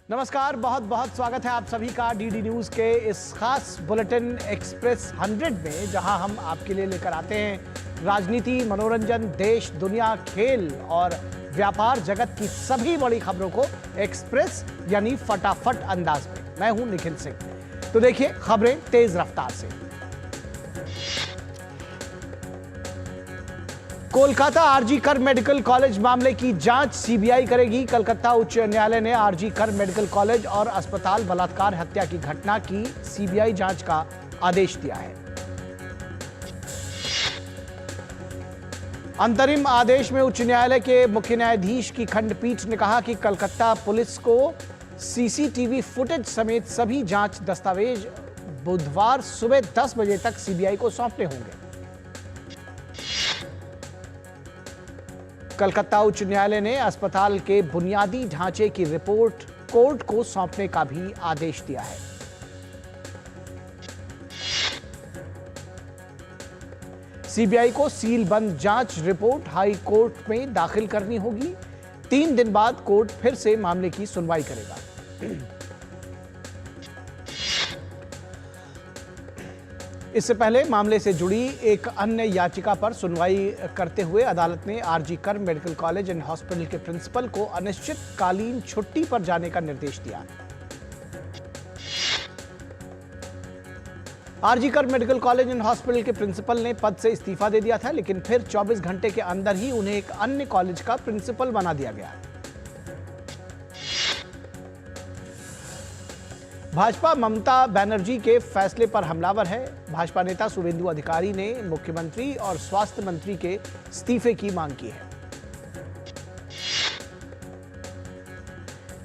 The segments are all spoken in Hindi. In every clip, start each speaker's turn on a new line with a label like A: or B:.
A: नमस्कार, बहुत बहुत स्वागत है आप सभी का डीडी न्यूज के इस खास बुलेटिन एक्सप्रेस 100 में, जहां हम आपके लिए लेकर आते हैं राजनीति, मनोरंजन, देश, दुनिया, खेल और व्यापार जगत की सभी बड़ी खबरों को एक्सप्रेस यानी फटाफट अंदाज में। मैं हूं निखिल सिंह। तो देखिए खबरें तेज रफ्तार से। कोलकाता आरजी कर मेडिकल कॉलेज मामले की जांच सीबीआई करेगी। कलकत्ता उच्च न्यायालय ने आरजी कर मेडिकल कॉलेज और अस्पताल बलात्कार हत्या की घटना की सीबीआई जांच का आदेश दिया है। अंतरिम आदेश में उच्च न्यायालय के मुख्य न्यायाधीश की खंडपीठ ने कहा कि कलकत्ता पुलिस को सीसीटीवी फुटेज समेत सभी जांच दस्तावेज बुधवार सुबह 10 बजे तक सीबीआई को सौंपने होंगे। कलकत्ता उच्च न्यायालय ने अस्पताल के बुनियादी ढांचे की रिपोर्ट कोर्ट को सौंपने का भी आदेश दिया है। सीबीआई को सीलबंद जांच रिपोर्ट हाई कोर्ट में दाखिल करनी होगी। 3 दिन बाद कोर्ट फिर से मामले की सुनवाई करेगा। इससे पहले मामले से जुड़ी एक अन्य याचिका पर सुनवाई करते हुए अदालत ने आरजी कर मेडिकल कॉलेज एंड हॉस्पिटल के प्रिंसिपल को अनिश्चितकालीन छुट्टी पर जाने का निर्देश दिया। आरजी कर मेडिकल कॉलेज एंड हॉस्पिटल के प्रिंसिपल ने पद से इस्तीफा दे दिया था, लेकिन फिर 24 घंटे के अंदर ही उन्हें एक अन्य कॉलेज का प्रिंसिपल बना दिया गया। भाजपा ममता बनर्जी के फैसले पर हमलावर है। भाजपा नेता शुवेंदु अधिकारी ने मुख्यमंत्री और स्वास्थ्य मंत्री के इस्तीफे की मांग की है।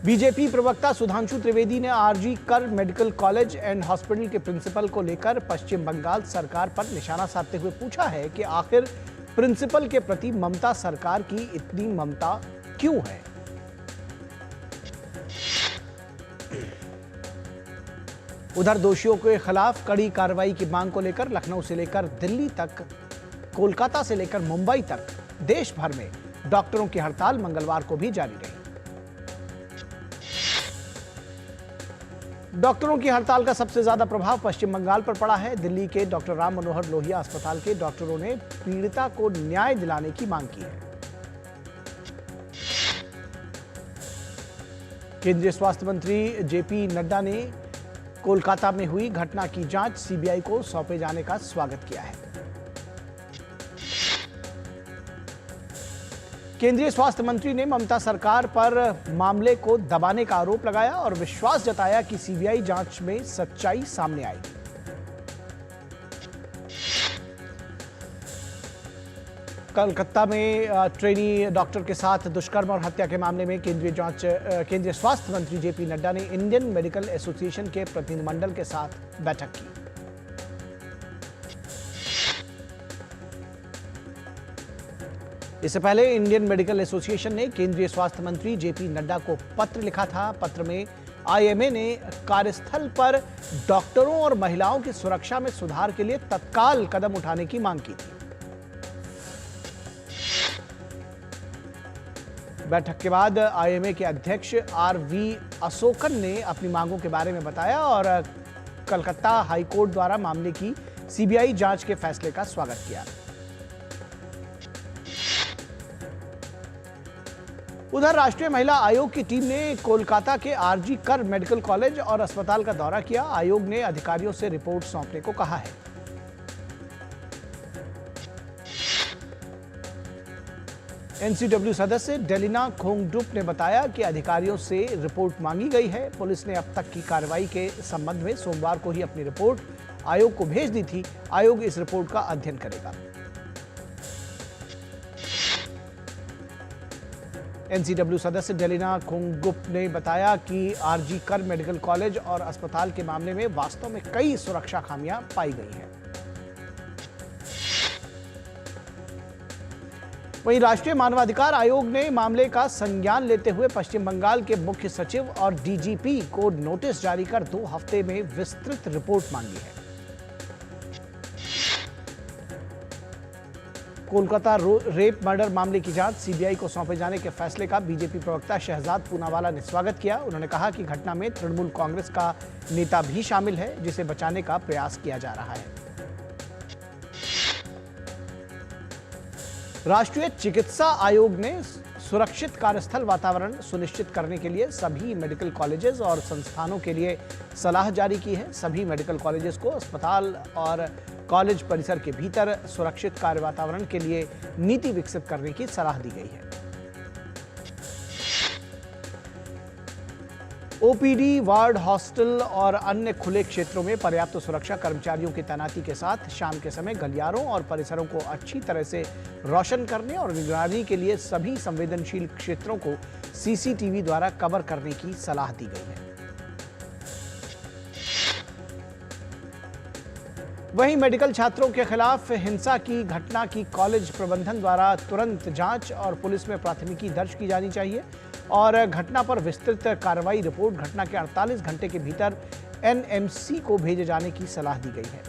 A: बीजेपी प्रवक्ता सुधांशु त्रिवेदी ने आरजी कर मेडिकल कॉलेज एंड हॉस्पिटल के प्रिंसिपल को लेकर पश्चिम बंगाल सरकार पर निशाना साधते हुए पूछा है कि आखिर प्रिंसिपल के प्रति ममता सरकार की इतनी ममता क्यों है। उधर दोषियों के खिलाफ कड़ी कार्रवाई की मांग को लेकर लखनऊ से लेकर दिल्ली तक, कोलकाता से लेकर मुंबई तक देश भर में डॉक्टरों की हड़ताल मंगलवार को भी जारी रही। डॉक्टरों की हड़ताल का सबसे ज्यादा प्रभाव पश्चिम बंगाल पर पड़ा है। दिल्ली के डॉक्टर राम मनोहर लोहिया अस्पताल के डॉक्टरों ने पीड़िता को न्याय दिलाने की मांग की है। केंद्रीय स्वास्थ्य मंत्री जेपी नड्डा ने कोलकाता में हुई घटना की जांच सीबीआई को सौंपे जाने का स्वागत किया है। केंद्रीय स्वास्थ्य मंत्री ने ममता सरकार पर मामले को दबाने का आरोप लगाया और विश्वास जताया कि सीबीआई जांच में सच्चाई सामने आएगी। कलकत्ता में ट्रेनी डॉक्टर के साथ दुष्कर्म और हत्या के मामले में केंद्रीय स्वास्थ्य मंत्री जेपी नड्डा ने इंडियन मेडिकल एसोसिएशन के प्रतिनिधिमंडल के साथ बैठक की। इससे पहले इंडियन मेडिकल एसोसिएशन ने केंद्रीय स्वास्थ्य मंत्री जेपी नड्डा को पत्र लिखा था। पत्र में आईएमए ने कार्यस्थल पर डॉक्टरों और महिलाओं की सुरक्षा में सुधार के लिए तत्काल कदम उठाने की मांग की थी। बैठक के बाद आईएमए के अध्यक्ष आरवी अशोकन ने अपनी मांगों के बारे में बताया और कलकत्ता हाईकोर्ट द्वारा मामले की सीबीआई जांच के फैसले का स्वागत किया। उधर राष्ट्रीय महिला आयोग की टीम ने कोलकाता के आरजी कर मेडिकल कॉलेज और अस्पताल का दौरा किया। आयोग ने अधिकारियों से रिपोर्ट सौंपने को कहा है। एनसीडब्ल्यू सदस्य डेलिना खोंगडुप ने बताया कि अधिकारियों से रिपोर्ट मांगी गई है। पुलिस ने अब तक की कार्रवाई के संबंध में सोमवार को ही अपनी रिपोर्ट आयोग को भेज दी थी। आयोग इस रिपोर्ट का अध्ययन करेगा। एनसीडब्ल्यू सदस्य डेलिना खोंगडुप ने बताया कि आरजी कर मेडिकल कॉलेज और अस्पताल के मामले में वास्तव में कई सुरक्षा खामियां पाई गई हैं। वहीं राष्ट्रीय मानवाधिकार आयोग ने मामले का संज्ञान लेते हुए पश्चिम बंगाल के मुख्य सचिव और डीजीपी को नोटिस जारी कर 2 हफ्ते में विस्तृत रिपोर्ट मांगी है। कोलकाता रेप मर्डर मामले की जांच सीबीआई को सौंपे जाने के फैसले का बीजेपी प्रवक्ता शहजाद पूनावाला ने स्वागत किया। उन्होंने कहा कि घटना में तृणमूल कांग्रेस का नेता भी शामिल है, जिसे बचाने का प्रयास किया जा रहा है। राष्ट्रीय चिकित्सा आयोग ने सुरक्षित कार्यस्थल वातावरण सुनिश्चित करने के लिए सभी मेडिकल कॉलेजेस और संस्थानों के लिए सलाह जारी की है। सभी मेडिकल कॉलेजेस को अस्पताल और कॉलेज परिसर के भीतर सुरक्षित कार्य वातावरण के लिए नीति विकसित करने की सलाह दी गई है। ओपीडी, वार्ड, हॉस्टल और अन्य खुले क्षेत्रों में पर्याप्त सुरक्षा कर्मचारियों की तैनाती के साथ शाम के समय गलियारों और परिसरों को अच्छी तरह से रोशन करने और निगरानी के लिए सभी संवेदनशील क्षेत्रों को सीसीटीवी द्वारा कवर करने की सलाह दी गई है। वहीं मेडिकल छात्रों के खिलाफ हिंसा की घटना की कॉलेज प्रबंधन द्वारा तुरंत जांच और पुलिस में प्राथमिकी दर्ज की जानी चाहिए और घटना पर विस्तृत कार्रवाई रिपोर्ट घटना के 48 घंटे के भीतर एनएमसी को भेजे जाने की सलाह दी गई है।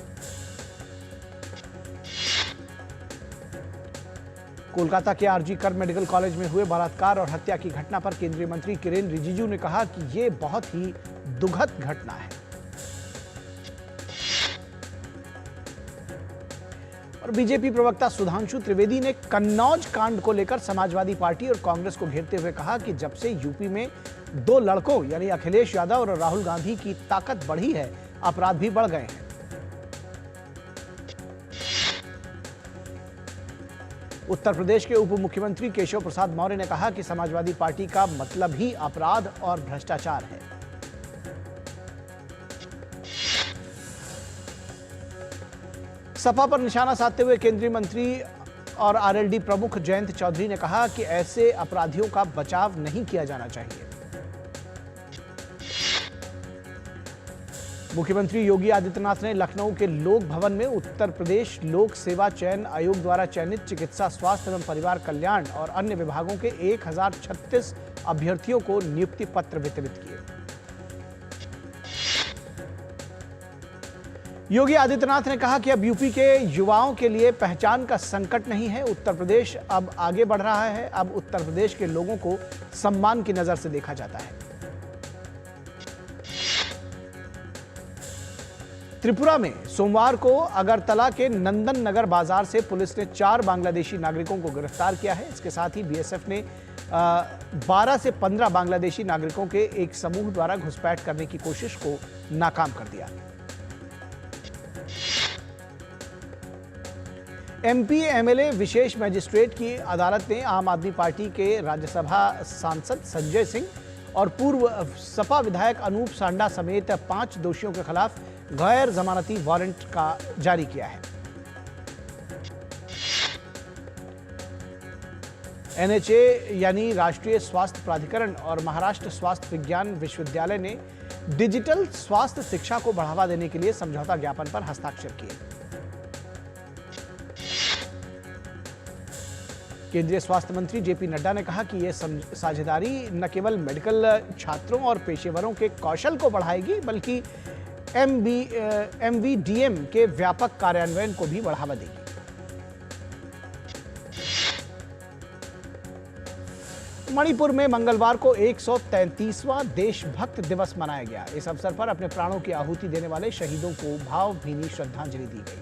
A: कोलकाता के आरजी कर मेडिकल कॉलेज में हुए बलात्कार और हत्या की घटना पर केंद्रीय मंत्री किरेन रिजिजू ने कहा कि यह बहुत ही दुखद घटना है और बीजेपी प्रवक्ता सुधांशु त्रिवेदी ने कन्नौज कांड को लेकर समाजवादी पार्टी और कांग्रेस को घेरते हुए कहा कि जब से यूपी में दो लड़कों यानी अखिलेश यादव और राहुल गांधी की ताकत बढ़ी है, अपराध भी बढ़ गए हैं। उत्तर प्रदेश के उप मुख्यमंत्री केशव प्रसाद मौर्य ने कहा कि समाजवादी पार्टी का मतलब ही अपराध और भ्रष्टाचार है। सपा पर निशाना साधते हुए केंद्रीय मंत्री और आरएलडी प्रमुख जयंत चौधरी ने कहा कि ऐसे अपराधियों का बचाव नहीं किया जाना चाहिए। मुख्यमंत्री योगी आदित्यनाथ ने लखनऊ के लोक भवन में उत्तर प्रदेश लोक सेवा चयन आयोग द्वारा चयनित चिकित्सा, स्वास्थ्य एवं परिवार कल्याण और अन्य विभागों के 1036 अभ्यर्थियों को नियुक्ति पत्र वितरित किए। योगी आदित्यनाथ ने कहा कि अब यूपी के युवाओं के लिए पहचान का संकट नहीं है। उत्तर प्रदेश अब आगे बढ़ रहा है। अब उत्तर प्रदेश के लोगों को सम्मान की नजर से देखा जाता है। त्रिपुरा में सोमवार को अगरतला के नंदन नगर बाजार से पुलिस ने 4 बांग्लादेशी नागरिकों को गिरफ्तार किया है। इसके साथ ही बीएसएफ ने 12 से 15 बांग्लादेशी नागरिकों के एक समूह द्वारा घुसपैठ करने की कोशिश को नाकाम कर दिया। एमपी एमएलए विशेष मजिस्ट्रेट की अदालत ने आम आदमी पार्टी के राज्यसभा सांसद संजय सिंह और पूर्व सपा विधायक अनूप सांडा समेत 5 दोषियों के खिलाफ गैर जमानती वारंट का जारी किया है। एनएचए यानी राष्ट्रीय स्वास्थ्य प्राधिकरण और महाराष्ट्र स्वास्थ्य विज्ञान विश्वविद्यालय ने डिजिटल स्वास्थ्य शिक्षा को बढ़ावा देने के लिए समझौता ज्ञापन पर हस्ताक्षर किए। केंद्रीय स्वास्थ्य मंत्री जेपी नड्डा ने कहा कि यह साझेदारी न केवल मेडिकल छात्रों और पेशेवरों के कौशल को बढ़ाएगी बल्कि एमवीडीएम के व्यापक कार्यान्वयन को भी बढ़ावा देगी। मणिपुर में मंगलवार को 133वां देशभक्त दिवस मनाया गया। इस अवसर पर अपने प्राणों की आहुति देने वाले शहीदों को भावभीनी श्रद्धांजलि दी गई।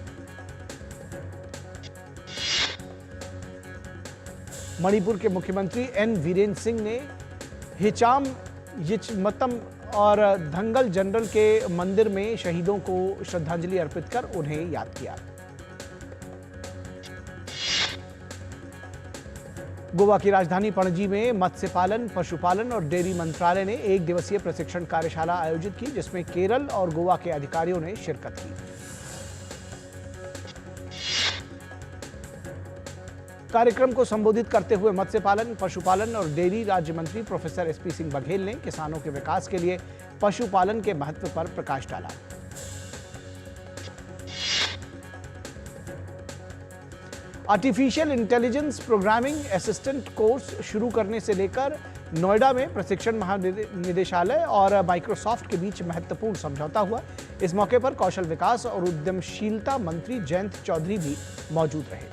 A: मणिपुर के मुख्यमंत्री एन वीरेन सिंह ने हिचाम यिचमतम और धंगल जनरल के मंदिर में शहीदों को श्रद्धांजलि अर्पित कर उन्हें याद किया। गोवा की राजधानी पणजी में मत्स्य पालन, पशुपालन और डेयरी मंत्रालय ने 1 दिवसीय प्रशिक्षण कार्यशाला आयोजित की, जिसमें केरल और गोवा के अधिकारियों ने शिरकत की। कार्यक्रम को संबोधित करते हुए मत्स्य पालन, पशुपालन और डेयरी राज्य मंत्री प्रोफेसर एसपी सिंह बघेल ने किसानों के विकास के लिए पशुपालन के महत्व पर प्रकाश डाला। Artificial intelligence programming assistant course शुरू करने से लेकर नोएडा में प्रशिक्षण महानिदेशालय और माइक्रोसॉफ्ट के बीच महत्वपूर्ण समझौता हुआ। इस मौके पर कौशल विकास और उद्यमशीलता मंत्री जयंत चौधरी भी मौजूद रहे।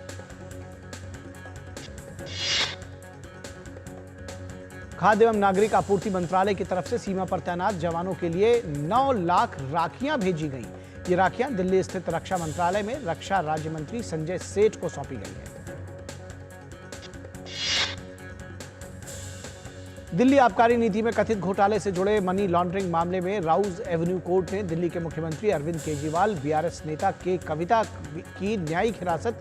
A: खाद्य एवं नागरिक आपूर्ति मंत्रालय की तरफ से सीमा पर तैनात जवानों के लिए 9 लाख राखियां भेजी गई। ये राखियां दिल्ली स्थित रक्षा मंत्रालय में रक्षा राज्य मंत्री संजय सेठ को सौंपी गई है। दिल्ली आबकारी नीति में कथित घोटाले से जुड़े मनी लॉन्ड्रिंग मामले में राउज एवेन्यू कोर्ट ने दिल्ली के मुख्यमंत्री अरविंद केजरीवाल, बीआरएस नेता के कविता की न्यायिक हिरासत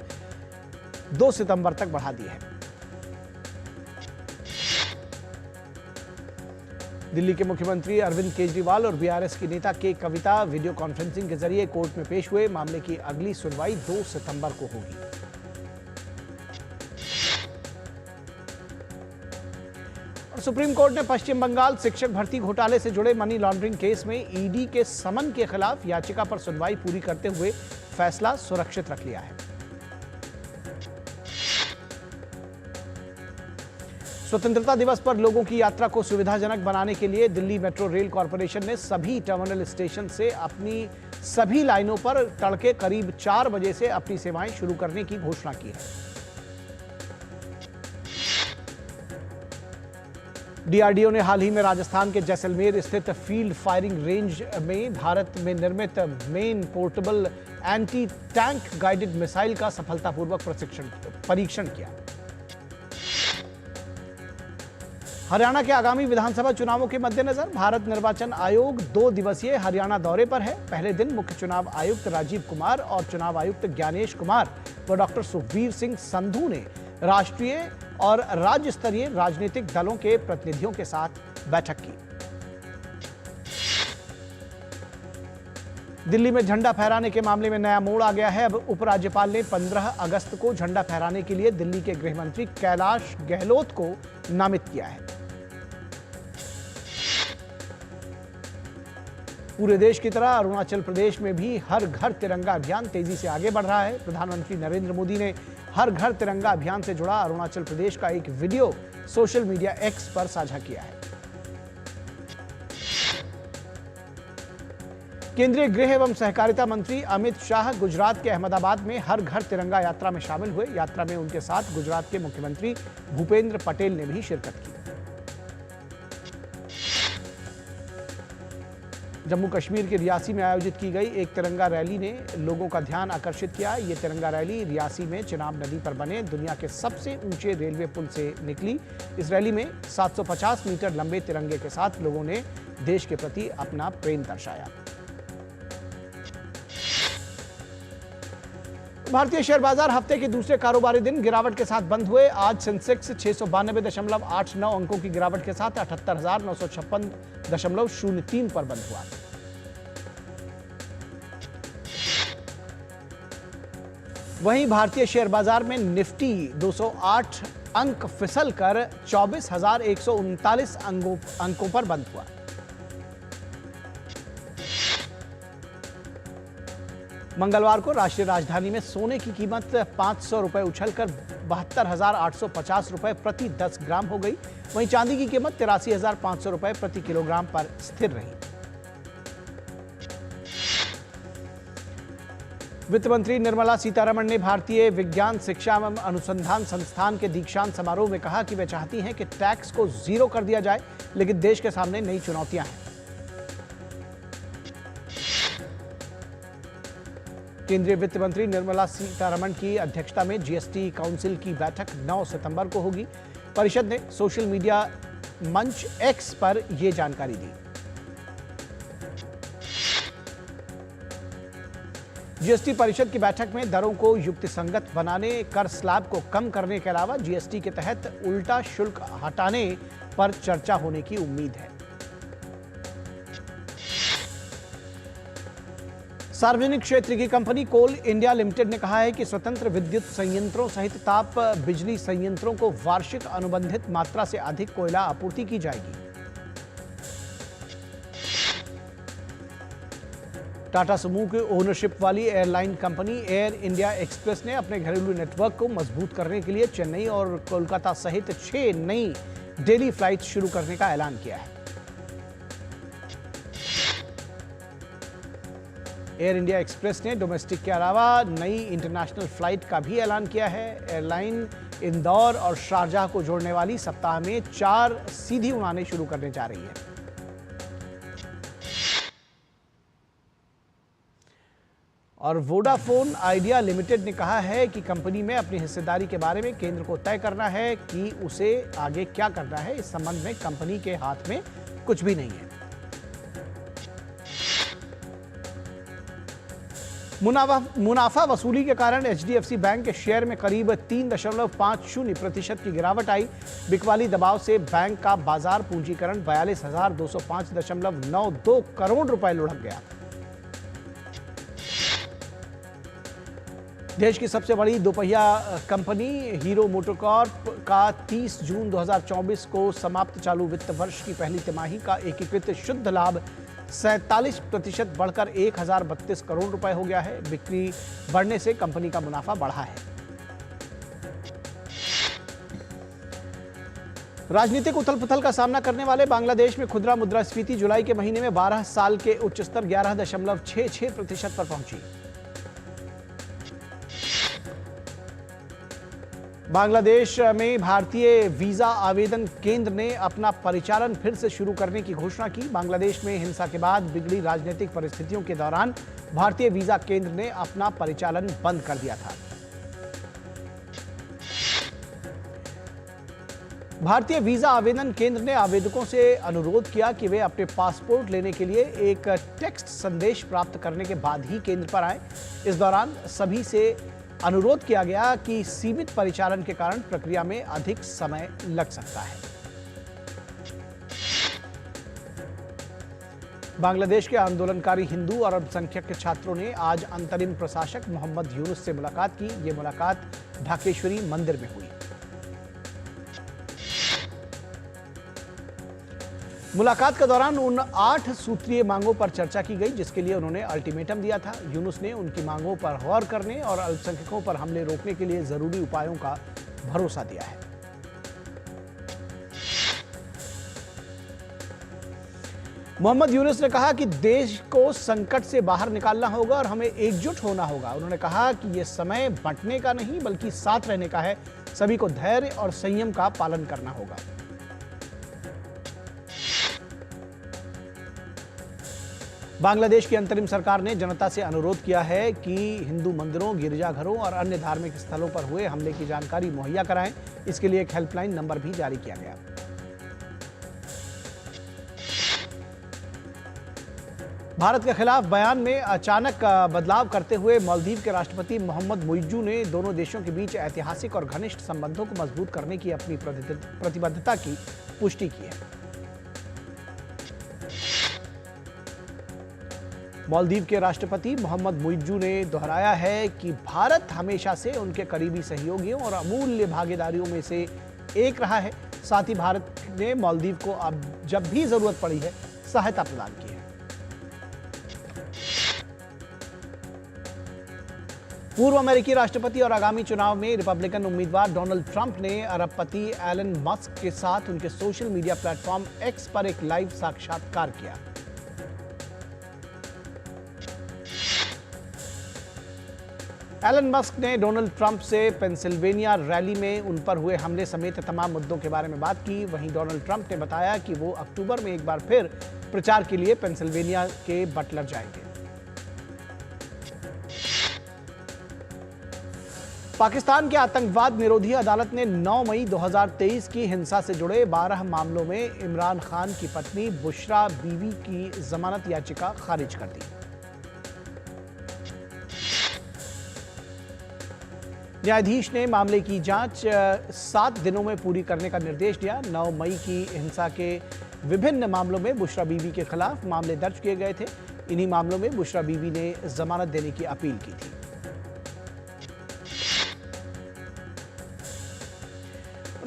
A: 2 सितंबर तक बढ़ा दी है। दिल्ली के मुख्यमंत्री अरविंद केजरीवाल और बीआरएस की नेता के कविता वीडियो कॉन्फ्रेंसिंग के जरिए कोर्ट में पेश हुए। मामले की अगली सुनवाई 2 सितंबर को होगी। और सुप्रीम कोर्ट ने पश्चिम बंगाल शिक्षक भर्ती घोटाले से जुड़े मनी लॉन्ड्रिंग केस में ईडी के समन के खिलाफ याचिका पर सुनवाई पूरी करते हुए फैसला सुरक्षित रख लिया है। स्वतंत्रता दिवस पर लोगों की यात्रा को सुविधाजनक बनाने के लिए दिल्ली मेट्रो रेल कॉरपोरेशन ने सभी टर्मिनल स्टेशन से अपनी सभी लाइनों पर तड़के करीब 4 बजे से अपनी सेवाएं शुरू करने की घोषणा की है। डीआरडीओ ने हाल ही में राजस्थान के जैसलमेर स्थित फील्ड फायरिंग रेंज में भारत में निर्मित main portable anti tank guided missile का सफलतापूर्वक परीक्षण किया। हरियाणा के आगामी विधानसभा चुनावों के मद्देनजर भारत निर्वाचन आयोग 2 दिवसीय हरियाणा दौरे पर है। पहले दिन मुख्य चुनाव आयुक्त राजीव कुमार और चुनाव आयुक्त ज्ञानेश कुमार व डॉक्टर सुखबीर सिंह संधू ने राष्ट्रीय और राज्य स्तरीय राजनीतिक दलों के प्रतिनिधियों के साथ बैठक की। दिल्ली में झंडा फहराने के मामले में नया मोड़ आ गया है। अब उपराज्यपाल ने 15 अगस्त को झंडा फहराने के लिए दिल्ली के गृह मंत्री कैलाश गहलोत को नामित किया है। पूरे देश की तरह अरुणाचल प्रदेश में भी हर घर तिरंगा अभियान तेजी से आगे बढ़ रहा है। प्रधानमंत्री नरेंद्र मोदी ने हर घर तिरंगा अभियान से जुड़ा अरुणाचल प्रदेश का एक वीडियो सोशल मीडिया एक्स पर साझा किया है। केंद्रीय गृह एवं सहकारिता मंत्री अमित शाह गुजरात के अहमदाबाद में हर घर तिरंगा यात्रा में शामिल हुए। यात्रा में उनके साथ गुजरात के मुख्यमंत्री भूपेंद्र पटेल ने भी शिरकत की। जम्मू कश्मीर के रियासी में आयोजित की गई एक तिरंगा रैली ने लोगों का ध्यान आकर्षित किया। ये तिरंगा रैली रियासी में चिनाब नदी पर बने दुनिया के सबसे ऊंचे रेलवे पुल से निकली। इस रैली में 750 मीटर लंबे तिरंगे के साथ लोगों ने देश के प्रति अपना प्रेम दर्शाया। भारतीय शेयर बाजार हफ्ते के दूसरे कारोबारी दिन गिरावट के साथ बंद हुए। आज सेंसेक्स 692.89 अंकों की गिरावट के साथ 78,956.03 पर बंद हुआ। वहीं भारतीय शेयर बाजार में निफ्टी 208 अंक फिसलकर 24,139 अंकों पर बंद हुआ। मंगलवार को राष्ट्रीय राजधानी में सोने की कीमत 500 रुपए उछलकर 72,850 रुपए प्रति 10 ग्राम हो गई। वहीं चांदी की कीमत 83,500 रुपए प्रति किलोग्राम पर स्थिर रही। वित्त मंत्री निर्मला सीतारमण ने भारतीय विज्ञान शिक्षा एवं अनुसंधान संस्थान के दीक्षांत समारोह में कहा कि वे चाहती हैं कि टैक्स को 0 कर दिया जाए, लेकिन देश के सामने नई चुनौतियां हैं। केंद्रीय वित्त मंत्री निर्मला सीतारमण की अध्यक्षता में जीएसटी काउंसिल की बैठक 9 सितंबर को होगी। परिषद ने सोशल मीडिया मंच एक्स पर यह जानकारी दी। जीएसटी परिषद की बैठक में दरों को युक्तिसंगत बनाने, कर स्लैब को कम करने के अलावा जीएसटी के तहत उल्टा शुल्क हटाने पर चर्चा होने की उम्मीद है। सार्वजनिक क्षेत्र की कंपनी कोल इंडिया लिमिटेड ने कहा है कि स्वतंत्र विद्युत संयंत्रों सहित ताप बिजली संयंत्रों को वार्षिक अनुबंधित मात्रा से अधिक कोयला आपूर्ति की जाएगी। टाटा समूह की ओनरशिप वाली airline company air India express ने अपने घरेलू नेटवर्क को मजबूत करने के लिए चेन्नई और कोलकाता सहित 6 नई डेली फ्लाइट शुरू करने का ऐलान किया है। एयर इंडिया एक्सप्रेस ने डोमेस्टिक के अलावा नई इंटरनेशनल फ्लाइट का भी ऐलान किया है। एयरलाइन इंदौर और शारजाह को जोड़ने वाली सप्ताह में 4 सीधी उड़ानें शुरू करने जा रही है। और वोडाफोन आइडिया लिमिटेड ने कहा है कि कंपनी में अपनी हिस्सेदारी के बारे में केंद्र को तय करना है कि उसे आगे क्या करना है। इस संबंध में कंपनी के हाथ में कुछ भी नहीं है। मुनाफा वसूली के कारण एचडीएफसी बैंक के शेयर में करीब 3.50% की गिरावट आई। बिकवाली दबाव से बैंक का बाजार पूंजीकरण 42,205.92 करोड़ रुपए लुढ़क गया। देश की सबसे बड़ी दोपहिया कंपनी हीरो मोटोकॉर्प का 30 जून 2024 को समाप्त चालू वित्त वर्ष की पहली तिमाही का एकीकृत शुद्ध लाभ 47% बढ़कर 1,032 करोड़ रुपए हो गया है। बिक्री बढ़ने से कंपनी का मुनाफा बढ़ा है। राजनीतिक उथल-पुथल का सामना करने वाले बांग्लादेश में खुदरा मुद्रास्फीति जुलाई के महीने में 12 साल के उच्च स्तर 11.66% पर पहुंची। बांग्लादेश में भारतीय वीजा आवेदन केंद्र ने अपना परिचालन फिर से शुरू करने की घोषणा की। बांग्लादेश में हिंसा के बाद बिगड़ी राजनीतिक परिस्थितियों के दौरान भारतीय वीजा केंद्र ने अपना परिचालन बंद कर दिया था। भारतीय वीजा आवेदन केंद्र ने आवेदकों से अनुरोध किया कि वे अपने पासपोर्ट लेने के लिए एक टेक्स्ट संदेश प्राप्त करने के बाद ही केंद्र पर आएं। इस दौरान सभी से अनुरोध किया गया कि सीमित परिचालन के कारण प्रक्रिया में अधिक समय लग सकता है। बांग्लादेश के आंदोलनकारी हिंदू और अल्पसंख्यक छात्रों ने आज अंतरिम प्रशासक मोहम्मद यूनुस से मुलाकात की। ये मुलाकात ढाकेश्वरी मंदिर में हुई। मुलाकात के दौरान उन 8 सूत्रीय मांगों पर चर्चा की गई जिसके लिए उन्होंने अल्टीमेटम दिया था। यूनुस ने उनकी मांगों पर गौर करने और अल्पसंख्यकों पर हमले रोकने के लिए जरूरी उपायों का भरोसा दिया है। मोहम्मद यूनुस ने कहा कि देश को संकट से बाहर निकालना होगा और हमें एकजुट होना होगा। उन्होंने कहा कि यह समय बंटने का नहीं बल्कि साथ रहने का है। सभी को धैर्य और संयम का पालन करना होगा। बांग्लादेश की अंतरिम सरकार ने जनता से अनुरोध किया है कि हिंदू मंदिरों, गिरजाघरों और अन्य धार्मिक स्थलों पर हुए हमले की जानकारी मुहैया कराएं। इसके लिए एक हेल्पलाइन नंबर भी जारी किया गया। भारत के खिलाफ बयान में अचानक बदलाव करते हुए मालदीव के राष्ट्रपति मोहम्मद मुइज्जू ने दोनों देशों के बीच ऐतिहासिक और घनिष्ठ संबंधों को मजबूत करने की अपनी प्रतिबद्धता की पुष्टि की है। मालदीव के राष्ट्रपति मोहम्मद मुइज्जू ने दोहराया है कि भारत हमेशा से उनके करीबी सहयोगियों और अमूल्य भागीदारियों में से एक रहा है। साथ ही भारत ने मालदीव को अब जब भी जरूरत पड़ी है सहायता प्रदान की है। पूर्व अमेरिकी राष्ट्रपति और आगामी चुनाव में रिपब्लिकन उम्मीदवार डोनाल्ड ट्रंप ने अरबपति एलन मस्क के साथ उनके सोशल मीडिया प्लेटफॉर्म एक्स पर एक लाइव साक्षात्कार किया। एलन मस्क ने डोनाल्ड ट्रंप से पेंसिल्वेनिया रैली में उन पर हुए हमले समेत तमाम मुद्दों के बारे में बात की। वहीं डोनाल्ड ट्रंप ने बताया कि वो अक्टूबर में एक बार फिर प्रचार के लिए पेंसिल्वेनिया के बटलर जाएंगे। पाकिस्तान के आतंकवाद निरोधी अदालत ने 9 मई 2023 की हिंसा से जुड़े 12 मामलों में इमरान खान की पत्नी बुशरा बीवी की जमानत याचिका खारिज कर दी। न्यायाधीश ने मामले की जांच 7 दिनों में पूरी करने का निर्देश दिया। 9 मई की हिंसा के विभिन्न मामलों में बुशरा बीवी के खिलाफ मामले दर्ज किए गए थे। इन्हीं मामलों में बुशरा बीवी ने जमानत देने की अपील की थी।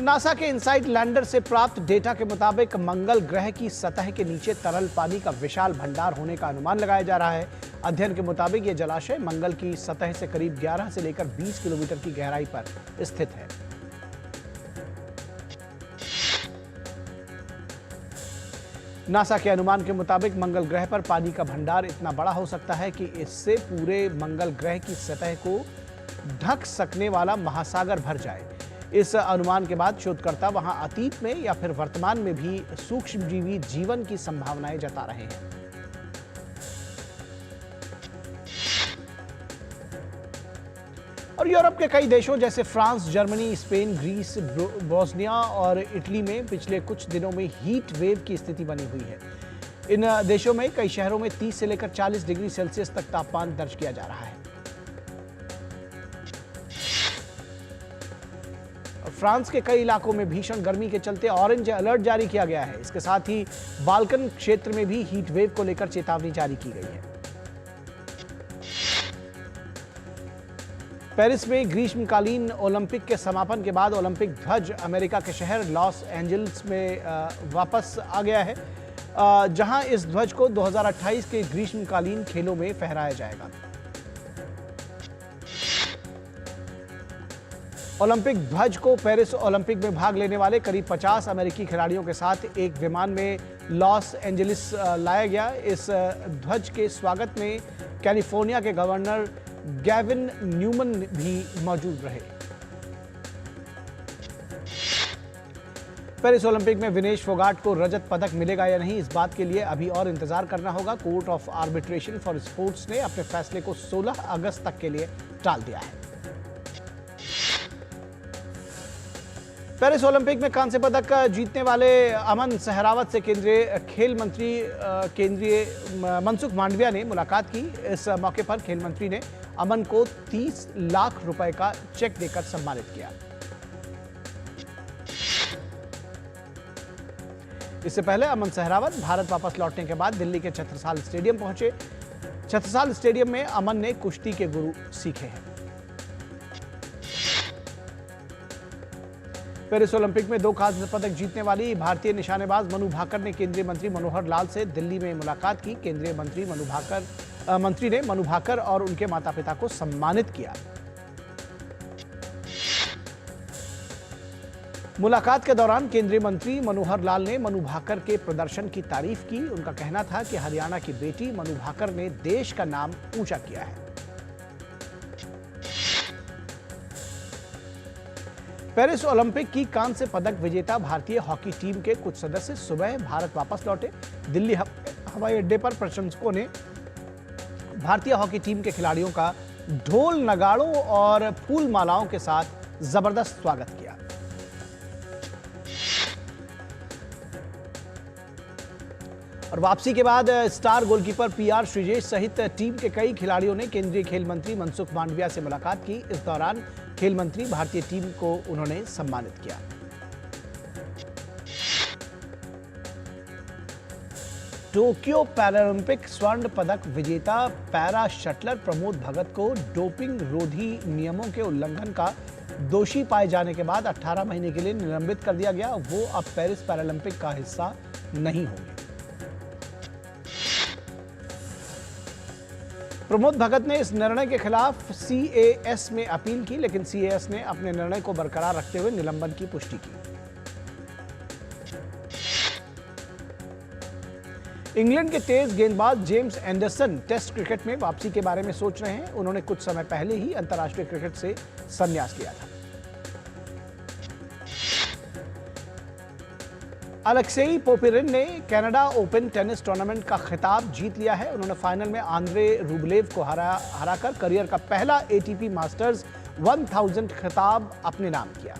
A: नासा के इनसाइट लैंडर से प्राप्त डेटा के मुताबिक मंगल ग्रह की सतह के नीचे तरल पानी का विशाल भंडार होने का अनुमान लगाया जा रहा है। अध्ययन के मुताबिक यह जलाशय मंगल की सतह से करीब 11 से लेकर 20 किलोमीटर की गहराई पर स्थित है। नासा के अनुमान के मुताबिक मंगल ग्रह पर पानी का भंडार इतना बड़ा हो सकता है कि इससे पूरे मंगल ग्रह की सतह को ढक सकने वाला महासागर भर जाए। इस अनुमान के बाद शोधकर्ता वहां अतीत में या फिर वर्तमान में भी सूक्ष्मजीवी जीवन की संभावनाएं जता रहे हैं। और यूरोप के कई देशों जैसे France, Germany, Spain, Greece, Bosnia और इटली में पिछले कुछ दिनों में हीट वेव की स्थिति बनी हुई है। इन देशों में कई शहरों में 30 से लेकर 40 डिग्री सेल्सियस तक तापमान दर्ज किया जा रहा है। फ्रांस के कई इलाकों में भीषण गर्मी के चलते ऑरेंज अलर्ट जारी किया गया है। इसके साथ ही बाल्कन क्षेत्र में भी हीट वेव को लेकर चेतावनी जारी की गई है। पेरिस में ग्रीष्मकालीन ओलंपिक के समापन के बाद ओलंपिक ध्वज अमेरिका के शहर लॉस एंजल्स में वापस आ गया है, जहां इस ध्वज को 2028 के ग्रीष्मकालीन खेलों में फहराया जाएगा। ओलंपिक ध्वज को पेरिस ओलंपिक में भाग लेने वाले करीब 50 अमेरिकी खिलाड़ियों के साथ एक विमान में लॉस एंजलिस लाया गया। इस ध्वज के स्वागत में कैलिफोर्निया के गवर्नर गैविन न्यूमन भी मौजूद रहे। पेरिस ओलंपिक में विनेश फोगाट को रजत पदक मिलेगा या नहीं, इस बात के लिए अभी और इंतजार करना होगा। Court of arbitration for sports ने अपने फैसले को 16 अगस्त तक के लिए टाल दिया है। पेरिस ओलंपिक में कांस्य पदक जीतने वाले अमन सहरावत से केंद्रीय खेल मंत्री मनसुख मांडविया ने मुलाकात की। इस मौके पर खेल मंत्री ने अमन को 30 लाख रुपए का चेक देकर सम्मानित किया। इससे पहले अमन सहरावत भारत वापस लौटने के बाद दिल्ली के छत्रसाल स्टेडियम पहुंचे। छत्रसाल स्टेडियम में अमन ने कुश्ती के गुरु सीखे हैं। पेरिस ओलंपिक में 2 कांस्य पदक जीतने वाली भारतीय निशानेबाज मनु भाकर ने केंद्रीय मंत्री मनोहर लाल से दिल्ली में मुलाकात की। केंद्रीय मंत्री मंत्री ने मनु भाकर और उनके माता पिता को सम्मानित किया। मुलाकात के दौरान केंद्रीय मंत्री मनोहर लाल ने मनु भाकर के प्रदर्शन की तारीफ की। उनका कहना था कि हरियाणा की बेटी मनु भाकर ने देश का नाम ऊंचा किया है। पेरिस ओलंपिक की कांस्य पदक विजेता भारतीय हॉकी टीम के कुछ सदस्य सुबह भारत वापस लौटे। दिल्ली हवाई अड्डे पर प्रशंसकों ने भारतीय हॉकी टीम के खिलाड़ियों का ढोल, नगाड़ों और फूल मालाओं के साथ जबरदस्त स्वागत किया। और वापसी के बाद स्टार गोलकीपर पीआर श्रीजेश सहित टीम के कई खिलाड़ियों ने केंद्रीय खेल मंत्री मनसुख मांडविया से मुलाकात की। इस दौरान खेल मंत्री भारतीय टीम को उन्होंने सम्मानित किया। टोक्यो पैरालंपिक स्वर्ण पदक विजेता पैरा शटलर प्रमोद भगत को डोपिंग रोधी नियमों के उल्लंघन का दोषी पाए जाने के बाद 18 महीने के लिए निलंबित कर दिया गया। वो अब पेरिस पैरालंपिक का हिस्सा नहीं होंगे। प्रमोद भगत ने इस निर्णय के खिलाफ सीएएस में अपील की, लेकिन सीएएस ने अपने निर्णय को बरकरार रखते हुए निलंबन की पुष्टि की। इंग्लैंड के तेज गेंदबाज जेम्स एंडरसन टेस्ट क्रिकेट में वापसी के बारे में सोच रहे हैं। उन्होंने कुछ समय पहले ही अंतर्राष्ट्रीय क्रिकेट से संन्यास लिया था। अलेक्सेई पोपिरिन ने कनाडा ओपन टेनिस टूर्नामेंट का खिताब जीत लिया है। उन्होंने फाइनल में आंद्रे रूबलेव को हराकर करियर का पहला एटीपी मास्टर्स 1000 खिताब अपने नाम किया।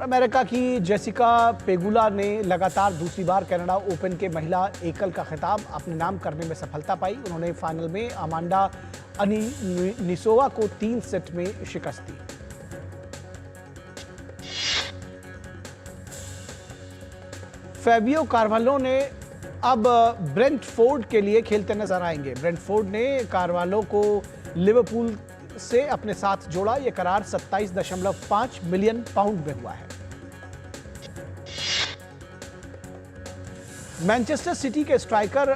A: अमेरिका की जेसिका पेगुला ने लगातार दूसरी बार कनाडा ओपन के महिला एकल का खिताब अपने नाम करने में सफलता पाई। उन्होंने फाइनल में अमांडा अनिसोवा को 3 सेट में शिकस्त दी। फैबियो कार्वालो ने अब ब्रेंटफोर्ड के लिए खेलते नजर आएंगे। ब्रेंटफोर्ड ने कार्वालो को लिवरपूल से अपने साथ जोड़ा। यह करार 27.5 मिलियन पाउंड में हुआ है। मैनचेस्टर सिटी के स्ट्राइकर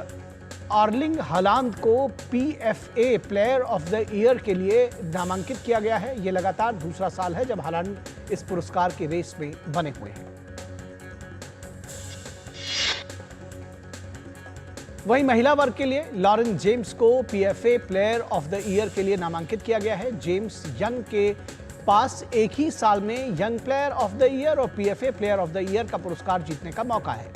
A: आर्लिंग हालांड को PFA player of the year के लिए नामांकित किया गया है। यह लगातार दूसरा साल है जब हालांड इस पुरस्कार की रेस में बने हुए हैं। वहीं महिला वर्ग के लिए लॉरेन जेम्स को PFA player of the year के लिए नामांकित किया गया है। जेम्स यंग के पास एक ही साल में young player of the year और PFA player of the year का पुरस्कार जीतने का मौका है।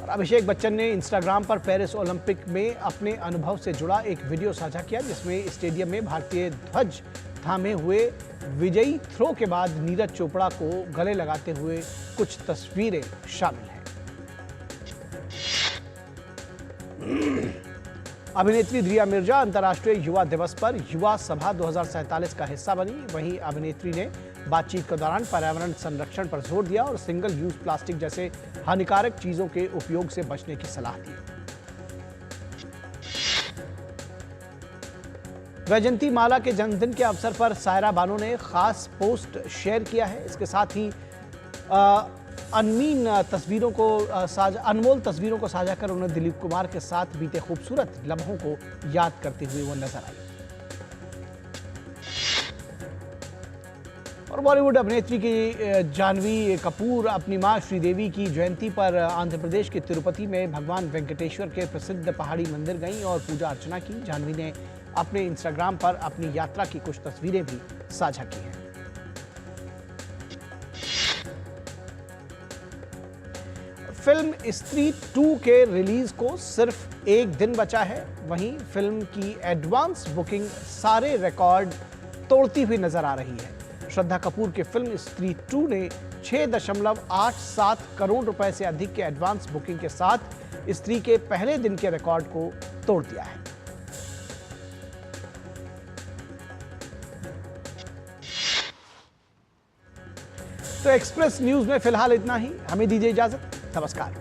A: और अभिषेक बच्चन ने इंस्टाग्राम पर पेरिस ओलंपिक में अपने अनुभव से जुड़ा एक वीडियो साझा किया, जिसमें स्टेडियम में भारतीय ध्वज थामे हुए विजयी थ्रो के बाद नीरज चोपड़ा को गले लगाते हुए कुछ तस्वीरें शामिल हैं। अभिनेत्री रिया मिर्जा अंतर्राष्ट्रीय युवा दिवस पर युवा सभा 2047 का हिस्सा बनी। वहीं अभिनेत्री ने बातचीत के दौरान पर्यावरण संरक्षण पर जोर दिया और सिंगल यूज प्लास्टिक जैसे हानिकारक चीजों के उपयोग से बचने की सलाह दी। वैजंती माला के जन्मदिन के अवसर पर सायरा बानो ने खास पोस्ट शेयर किया है। इसके साथ ही अनमोल तस्वीरों को साझा कर उन्हें दिलीप कुमार के साथ बीते खूबसूरत लम्हों को याद करते हुए वो नजर आई। और बॉलीवुड अभिनेत्री की जानवी कपूर अपनी मां श्रीदेवी की जयंती पर आंध्र प्रदेश के तिरुपति में भगवान वेंकटेश्वर के प्रसिद्ध पहाड़ी मंदिर गईं और पूजा अर्चना की। जानवी ने अपने इंस्टाग्राम पर अपनी यात्रा की कुछ तस्वीरें भी साझा की हैं। फिल्म स्त्री 2 के रिलीज को सिर्फ एक दिन बचा है। वहीं फिल्म की एडवांस बुकिंग सारे रिकॉर्ड तोड़ती हुई नजर आ रही है। श्रद्धा कपूर की फिल्म स्त्री 2 ने 6.87 करोड़ रुपए से अधिक के एडवांस बुकिंग के साथ स्त्री के पहले दिन के रिकॉर्ड को तोड़ दिया है। तो एक्सप्रेस न्यूज में फिलहाल इतना ही। हमें दीजिए इजाजत। नमस्कार।